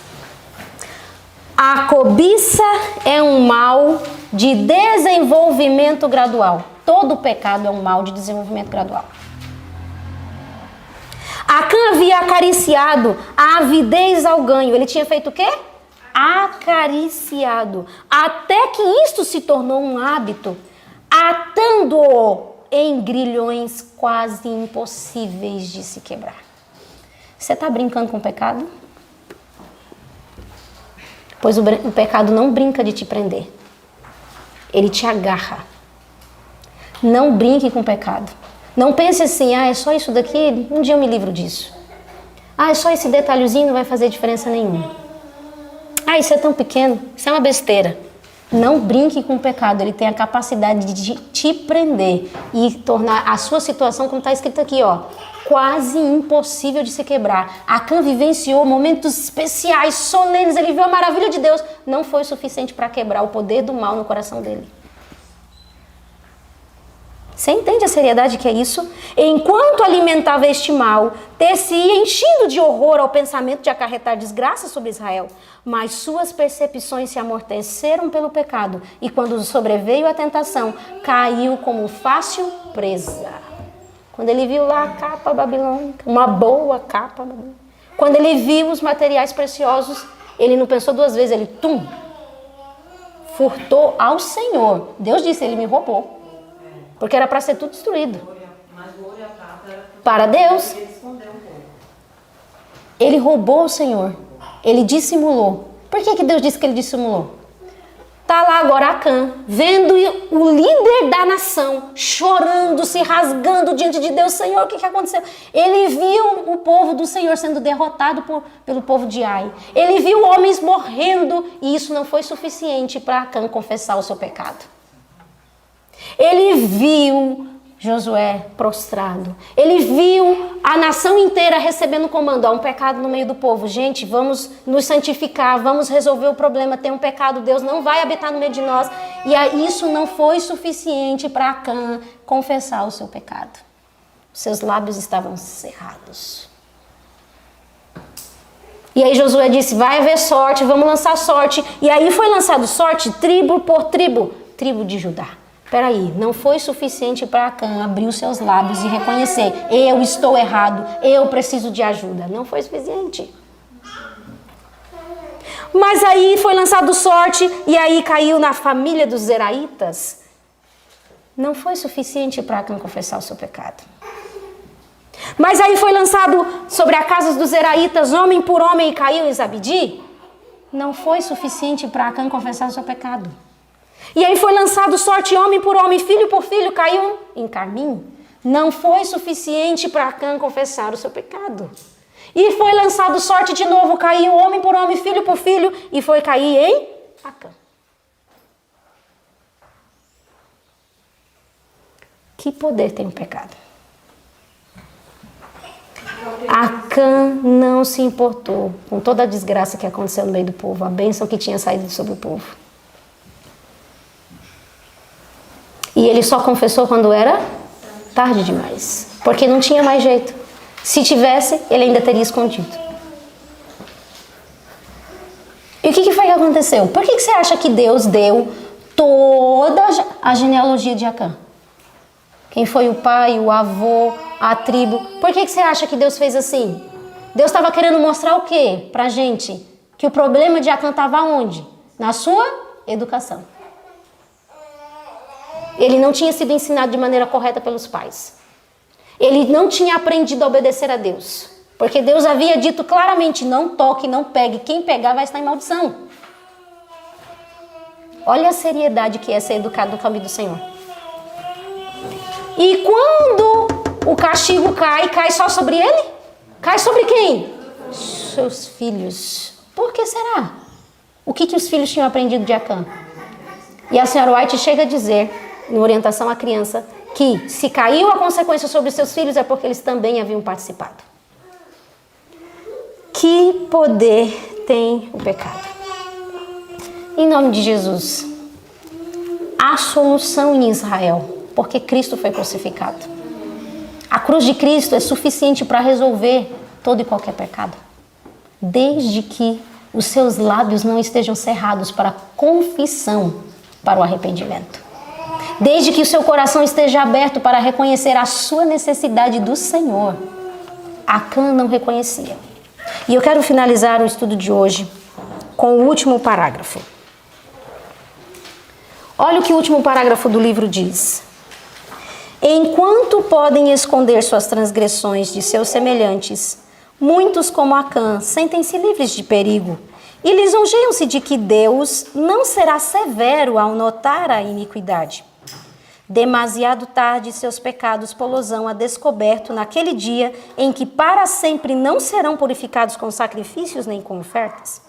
A cobiça é um mal de desenvolvimento gradual. Todo pecado é um mal de desenvolvimento gradual. Acã havia acariciado a avidez ao ganho. Ele tinha feito o quê? Acariciado. Até que isto se tornou um hábito, atando-o em grilhões quase impossíveis de se quebrar. Você está brincando com o pecado? Pois o pecado não brinca de te prender. Ele te agarra. Não brinque com o pecado. Não pense assim, é só isso daqui, um dia eu me livro disso. É só esse detalhezinho, não vai fazer diferença nenhuma. Isso é tão pequeno, isso é uma besteira. Não brinque com o pecado, ele tem a capacidade de te prender e tornar a sua situação, como está escrito aqui, quase impossível de se quebrar. Acã vivenciou momentos especiais, solenes, ele viu a maravilha de Deus. Não foi o suficiente para quebrar o poder do mal no coração dele. Você entende a seriedade que é isso? Enquanto alimentava este mal, ter-se-ia enchido de horror ao pensamento de acarretar desgraça sobre Israel. Mas suas percepções se amorteceram pelo pecado, e quando sobreveio a tentação, caiu como fácil presa. Quando ele viu lá a capa babilônica, uma boa capa babilônica. Quando ele viu os materiais preciosos, ele não pensou duas vezes, ele furtou ao Senhor. Deus disse, ele me roubou. Porque era para ser tudo destruído. Para Deus. Ele roubou o Senhor. Ele dissimulou. Por que Deus disse que ele dissimulou? Está lá agora Acã, vendo o líder da nação, chorando, se rasgando diante de Deus. Senhor, o que aconteceu? Ele viu o povo do Senhor sendo derrotado pelo povo de Ai. Ele viu homens morrendo e isso não foi suficiente para Acã confessar o seu pecado. Ele viu Josué prostrado. Ele viu a nação inteira recebendo comando. Há um pecado no meio do povo. Gente, vamos nos santificar, vamos resolver o problema. Tem um pecado, Deus não vai habitar no meio de nós. E isso não foi suficiente para Acã confessar o seu pecado. Seus lábios estavam cerrados. E aí Josué disse, vai haver sorte, vamos lançar sorte. E aí foi lançado sorte, tribo por tribo. Tribo de Judá. Peraí, não foi suficiente para Acã abrir os seus lábios e reconhecer, eu estou errado, eu preciso de ajuda. Não foi suficiente. Mas aí foi lançado sorte e aí caiu na família dos Zeraitas. Não foi suficiente para Acã confessar o seu pecado. Mas aí foi lançado sobre a casa dos Zeraitas, homem por homem, e caiu em Zabdi. Não foi suficiente para Acã confessar o seu pecado. E aí foi lançado sorte homem por homem, filho por filho, caiu em Carmim. Não foi suficiente para Acã confessar o seu pecado. E foi lançado sorte de novo, caiu homem por homem, filho por filho, e foi cair em Acã. Que poder tem o pecado? Acã não se importou com toda a desgraça que aconteceu no meio do povo, a bênção que tinha saído sobre o povo. E ele só confessou quando era tarde demais, porque não tinha mais jeito. Se tivesse, ele ainda teria escondido. E o que foi que aconteceu? Por que você acha que Deus deu toda a genealogia de Acã? Quem foi o pai, o avô, a tribo? Por que você acha que Deus fez assim? Deus estava querendo mostrar o quê pra gente? Que o problema de Acã estava onde? Na sua educação. Ele não tinha sido ensinado de maneira correta pelos pais. Ele não tinha aprendido a obedecer a Deus. Porque Deus havia dito claramente, não toque, não pegue. Quem pegar vai estar em maldição. Olha a seriedade que é ser educado no caminho do Senhor. E quando o castigo cai, cai só sobre ele? Cai sobre quem? Seus filhos. Por que será? O que os filhos tinham aprendido de Acã? E a senhora White chega a dizer, em orientação à criança, que se caiu a consequência sobre seus filhos é porque eles também haviam participado. Que poder tem o pecado? Em nome de Jesus, há solução em Israel, porque Cristo foi crucificado. A cruz de Cristo é suficiente para resolver todo e qualquer pecado, desde que os seus lábios não estejam cerrados para a confissão, para o arrependimento. Desde que o seu coração esteja aberto para reconhecer a sua necessidade do Senhor. Acã não reconhecia. E eu quero finalizar o estudo de hoje com o último parágrafo. Olha o que o último parágrafo do livro diz. Enquanto podem esconder suas transgressões de seus semelhantes, muitos como Acã sentem-se livres de perigo e lisonjeiam-se de que Deus não será severo ao notar a iniquidade. Demasiado tarde seus pecados pô-los-ão a descoberto naquele dia em que para sempre não serão purificados com sacrifícios nem com ofertas.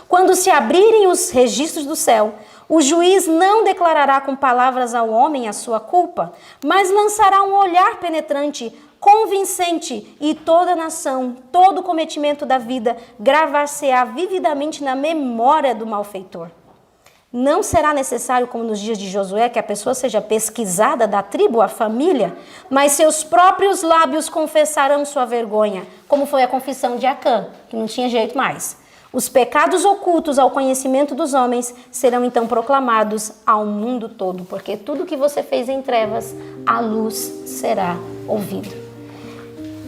Quando se abrirem os registros do céu, o juiz não declarará com palavras ao homem a sua culpa, mas lançará um olhar penetrante, convincente, e toda a nação, todo o cometimento da vida, gravar-se-á vividamente na memória do malfeitor. Não será necessário, como nos dias de Josué, que a pessoa seja pesquisada da tribo à família, mas seus próprios lábios confessarão sua vergonha, como foi a confissão de Acã, que não tinha jeito mais. Os pecados ocultos ao conhecimento dos homens serão então proclamados ao mundo todo, porque tudo que você fez em trevas, a luz será ouvido.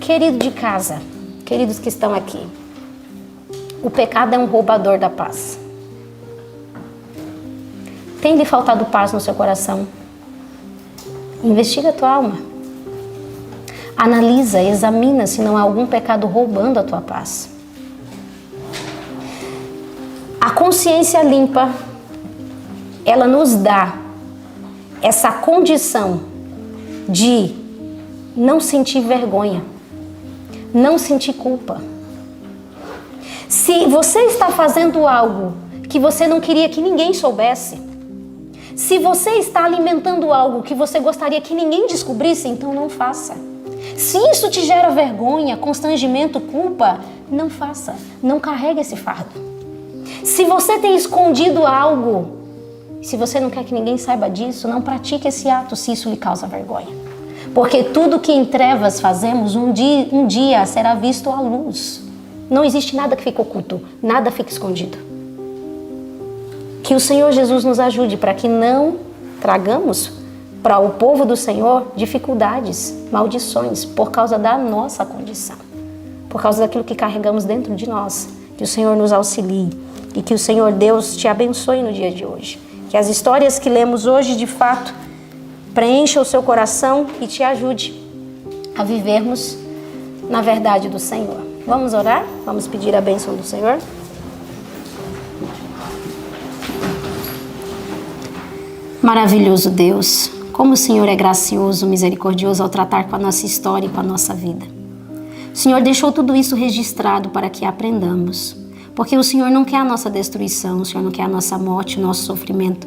Querido de casa, queridos que estão aqui, o pecado é um roubador da paz. Tem lhe faltado paz no seu coração? Investiga a tua alma. Analisa, examina se não há algum pecado roubando a tua paz. A consciência limpa, ela nos dá essa condição de não sentir vergonha, não sentir culpa. Se você está fazendo algo que você não queria que ninguém soubesse, Se você está alimentando algo que você gostaria que ninguém descobrisse, então não faça. Se isso te gera vergonha, constrangimento, culpa, não faça. Não carregue esse fardo. Se você tem escondido algo, se você não quer que ninguém saiba disso, não pratique esse ato se isso lhe causa vergonha. Porque tudo que em trevas fazemos, um dia será visto à luz. Não existe nada que fique oculto, nada fica escondido. Que o Senhor Jesus nos ajude para que não tragamos para o povo do Senhor dificuldades, maldições, por causa da nossa condição, por causa daquilo que carregamos dentro de nós. Que o Senhor nos auxilie e que o Senhor Deus te abençoe no dia de hoje. Que as histórias que lemos hoje, de fato, preencha o seu coração e te ajude a vivermos na verdade do Senhor. Vamos orar? Vamos pedir a bênção do Senhor? Maravilhoso Deus, como o Senhor é gracioso, misericordioso ao tratar com a nossa história e com a nossa vida. O Senhor deixou tudo isso registrado para que aprendamos, porque o Senhor não quer a nossa destruição, o Senhor não quer a nossa morte, o nosso sofrimento.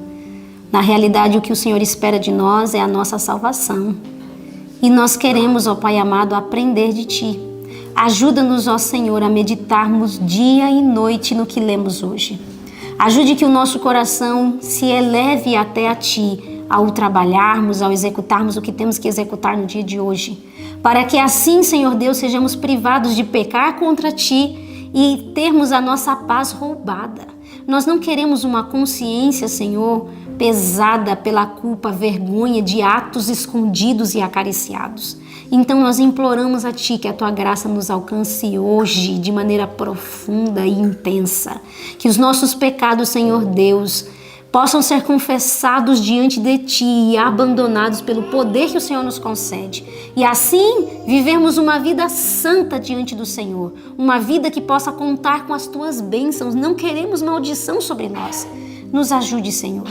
Na realidade, o que o Senhor espera de nós é a nossa salvação. E nós queremos, ó Pai amado, aprender de Ti. Ajuda-nos, ó Senhor, a meditarmos dia e noite no que lemos hoje. Ajude que o nosso coração se eleve até a Ti, ao trabalharmos, ao executarmos o que temos que executar no dia de hoje. Para que assim, Senhor Deus, sejamos privados de pecar contra Ti e termos a nossa paz roubada. Nós não queremos uma consciência, Senhor, pesada pela culpa, vergonha de atos escondidos e acariciados. Então nós imploramos a Ti que a Tua graça nos alcance hoje de maneira profunda e intensa. Que os nossos pecados, Senhor Deus, possam ser confessados diante de Ti e abandonados pelo poder que o Senhor nos concede. E assim vivermos uma vida santa diante do Senhor. Uma vida que possa contar com as Tuas bênçãos. Não queremos maldição sobre nós. Nos ajude, Senhor.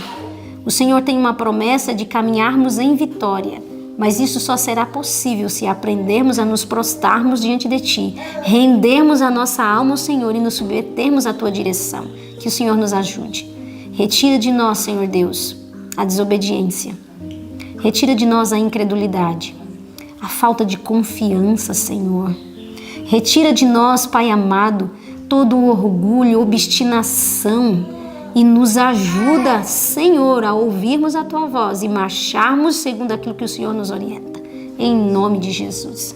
O Senhor tem uma promessa de caminharmos em vitória, mas isso só será possível se aprendermos a nos prostrarmos diante de Ti, rendermos a nossa alma ao Senhor e nos submetermos à Tua direção. Que o Senhor nos ajude. Retira de nós, Senhor Deus, a desobediência. Retira de nós a incredulidade, a falta de confiança, Senhor. Retira de nós, Pai amado, todo o orgulho, obstinação, e nos ajuda, Senhor, a ouvirmos a Tua voz e marcharmos segundo aquilo que o Senhor nos orienta. Em nome de Jesus.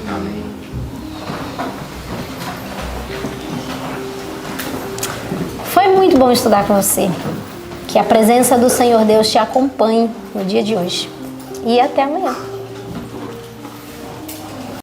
Amém. Foi muito bom estudar com você. Que a presença do Senhor Deus te acompanhe no dia de hoje. E até amanhã.